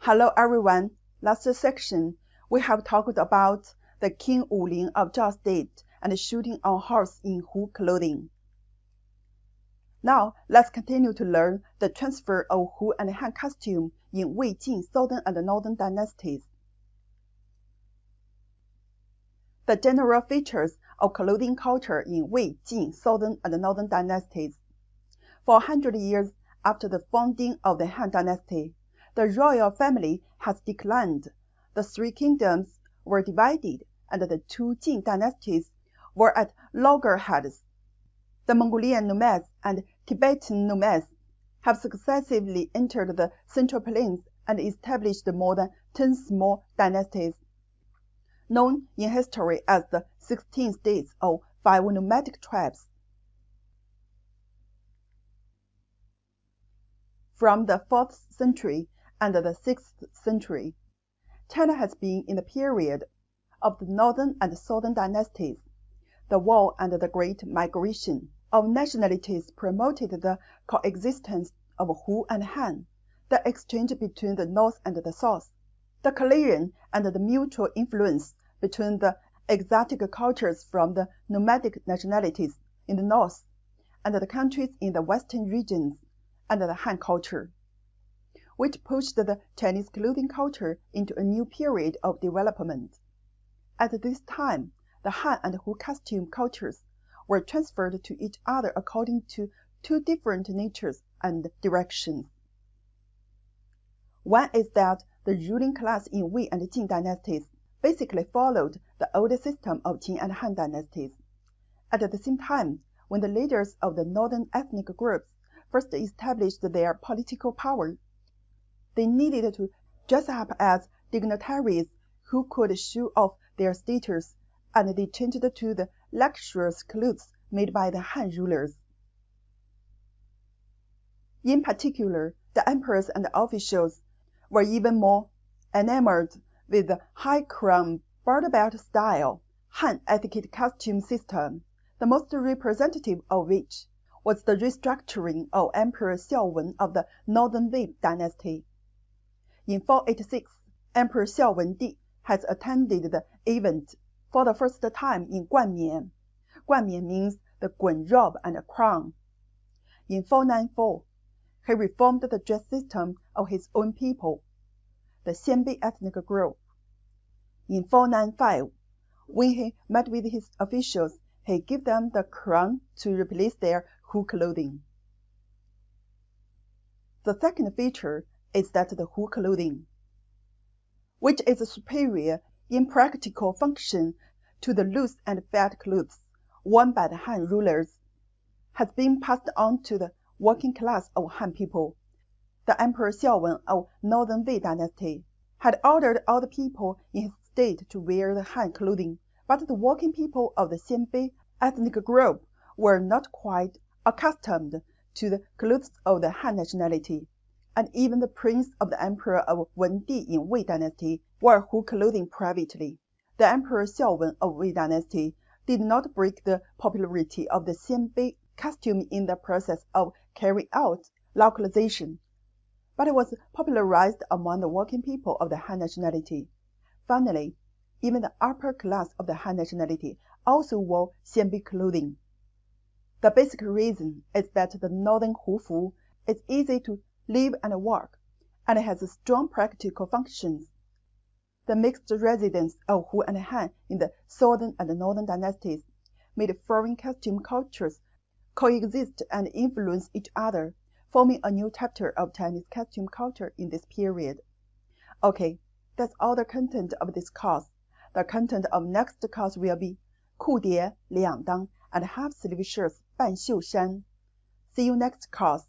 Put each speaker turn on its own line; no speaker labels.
Hello everyone. Last section, we have talked about the King Wuling of Zhao State and shooting on horse in Hu clothing. Now, let's continue to learn the transfer of Hu and Han costume in Wei Jin Southern and Northern dynasties. The general features of clothing culture in Wei Jin Southern and Northern dynasties. For 100 years after the founding of the Han dynasty, the royal family has declined, the three kingdoms were divided, and the two Jin dynasties were at loggerheads. The Mongolian nomads and Tibetan nomads have successively entered the Central Plains and established more than 10 small dynasties, known in history as the 16 states or 5 nomadic tribes. From the 4th century and the 6th century, China has been in the period of the Northern and Southern dynasties. The war and the Great Migration of nationalities promoted the coexistence of Hu and Han, the exchange between the North and the South, the collision and the mutual influence between the exotic cultures from the nomadic nationalities in the North and the countries in the Western regions, and the Han culture, which pushed the Chinese clothing culture into a new period of development. At this time, the Han and Hu costume cultures were transferred to each other according to two different natures and directions. One is that the ruling class in Wei and Jin dynasties basically followed the old system of Qin and Han dynasties. At the same time, when the leaders of the northern ethnic groups first established their political power, they needed to dress up as dignitaries who could show off their status, and they changed to the luxurious clothes made by the Han rulers. In particular, the emperors and officials were even more enamored with the high crown border belt style Han etiquette costume system, the most representative of which was the restructuring of Emperor Xiaowen of the Northern Wei dynasty. In 486, Emperor Xiaowendi has attended the event for the first time in Guanmian. Guanmian means the Gun robe and crown. In 494, he reformed the dress system of his own people, the Xianbei ethnic group. In 495, when he met with his officials, he gave them the crown to replace their Hu clothing. The second feature is that the Hu clothing, which is superior in practical function to the loose and fat clothes worn by the Han rulers, has been passed on to the working class of Han people. The Emperor Xiaowen of Northern Wei dynasty had ordered all the people in his state to wear the Han clothing, but the working people of the Xianbei ethnic group were not quite accustomed to the clothes of the Han nationality, and even the prince of the emperor of Wendi in Wei dynasty wore Hu clothing privately. The Emperor Xiaowen of Wei dynasty did not break the popularity of the Xianbei costume in the process of carrying out localization, but it was popularized among the working people of the Han nationality. Finally, even the upper class of the Han nationality also wore Xianbei clothing. The basic reason is that the northern Hufu is easy to live and work, and it has strong practical functions. The mixed residence of Hu and Han in the southern and northern dynasties made foreign costume cultures coexist and influence each other, forming a new chapter of Chinese costume culture in this period. Okay, that's all the content of this course. The content of next course will be 裤叠两裆 and half sleeve shirts 半袖衫. See you next course.